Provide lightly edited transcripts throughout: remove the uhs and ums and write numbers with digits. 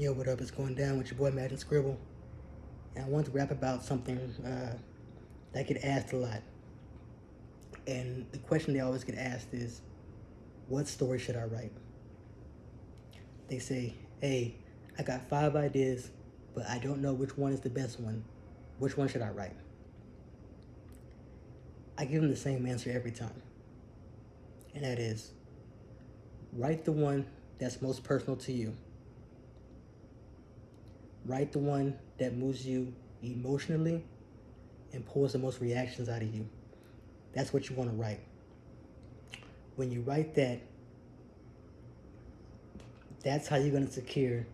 Yo, what up? It's going down with your boy Madden Scribble. And I want to rap about something that get asked a lot. And the question they always get asked is, what story should I write? They say, hey, I got 5 ideas, but I don't know which one is the best one. Which one should I write? I give them the same answer every time. And that is, write the one that's most personal to you. Write the one that moves you emotionally and pulls the most reactions out of you. That's what you want to write. When you write that, that's how you're going to secure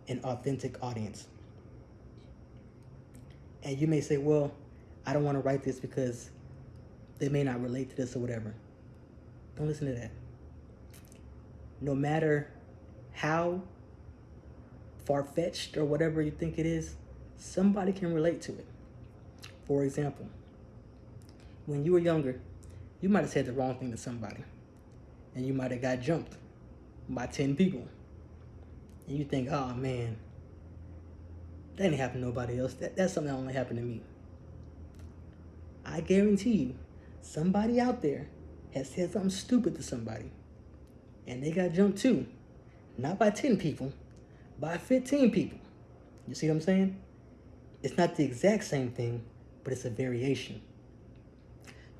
an authentic audience. And you may say, well, I don't want to write this because they may not relate to this or whatever. Don't listen to that. No matter how far-fetched or whatever you think it is, somebody can relate to it. For example, when you were younger, you might have said the wrong thing to somebody, and you might have got jumped by 10 people. And you think, oh man, that didn't happen to nobody else. That's something that only happened to me. I guarantee you, somebody out there has said something stupid to somebody, and they got jumped too. Not by 10 people, by 15 people. You see what I'm saying? It's not the exact same thing, but it's a variation.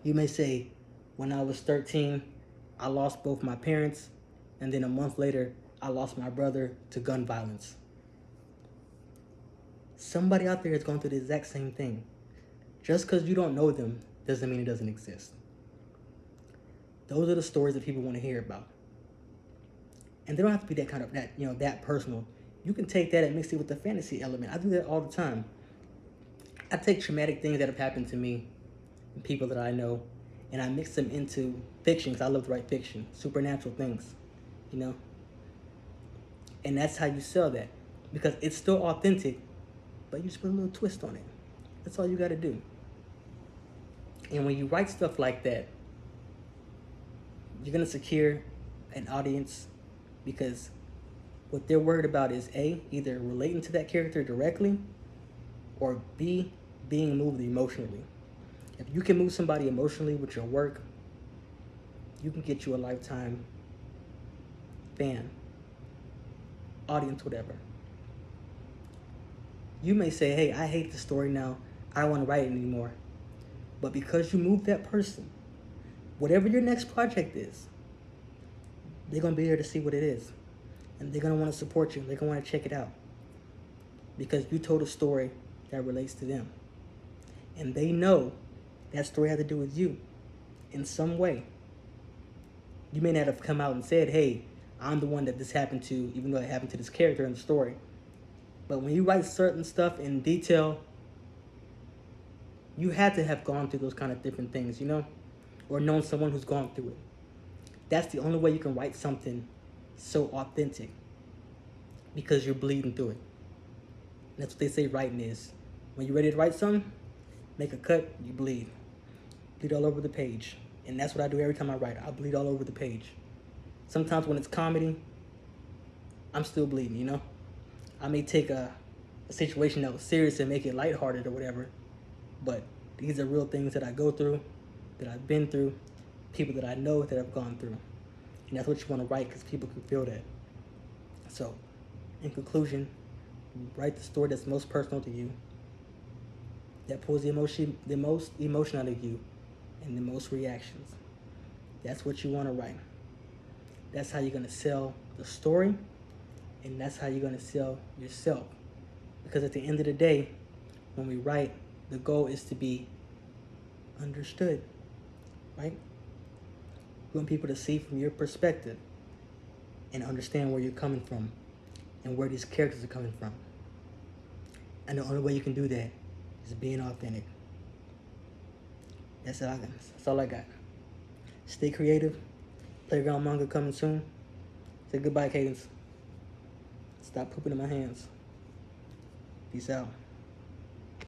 You may say, when I was 13, I lost both my parents, and then a month later, I lost my brother to gun violence. Somebody out there is going through the exact same thing. Just because you don't know them doesn't mean it doesn't exist. Those are the stories that people want to hear about. And they don't have to be that personal. You can take that and mix it with the fantasy element. I do that all the time. I take traumatic things that have happened to me and people that I know, and I mix them into fiction, because I love to write fiction, supernatural things, And that's how you sell that, because it's still authentic, but you just put a little twist on it. That's all you got to do. And when you write stuff like that, you're going to secure an audience, because what they're worried about is A, either relating to that character directly, or B, being moved emotionally. If you can move somebody emotionally with your work, you can get you a lifetime fan, audience, whatever. You may say, hey, I hate the story now. I don't want to write it anymore. But because you moved that person, whatever your next project is, they're going to be there to see what it is. And they're going to want to support you. They're going to want to check it out, because you told a story that relates to them. And they know that story had to do with you in some way. You may not have come out and said, hey, I'm the one that this happened to, even though it happened to this character in the story. But when you write certain stuff in detail, you had to have gone through those kind of different things, or known someone who's gone through it. That's the only way you can write something so authentic, because you're bleeding through it. And that's what they say writing is. When you're ready to write something, make a cut, you bleed. Bleed all over the page. And that's what I do every time I write. I bleed all over the page. Sometimes when it's comedy, I'm still bleeding, I may take a situation that was serious and make it lighthearted or whatever, but these are real things that I go through, that I've been through, people that I know that I've gone through. And that's what you want to write, because people can feel that. So, in conclusion, write the story that's most personal to you, that pulls the most emotion out of you, and the most reactions. That's what you want to write. That's how you're going to sell the story, and that's how you're going to sell yourself. Because at the end of the day, when we write, the goal is to be understood, right? We want people to see from your perspective and understand where you're coming from and where these characters are coming from. And the only way you can do that is being authentic. That's all I got. Stay creative. Playground manga coming soon. Say goodbye, Cadence. Stop pooping in my hands. Peace out.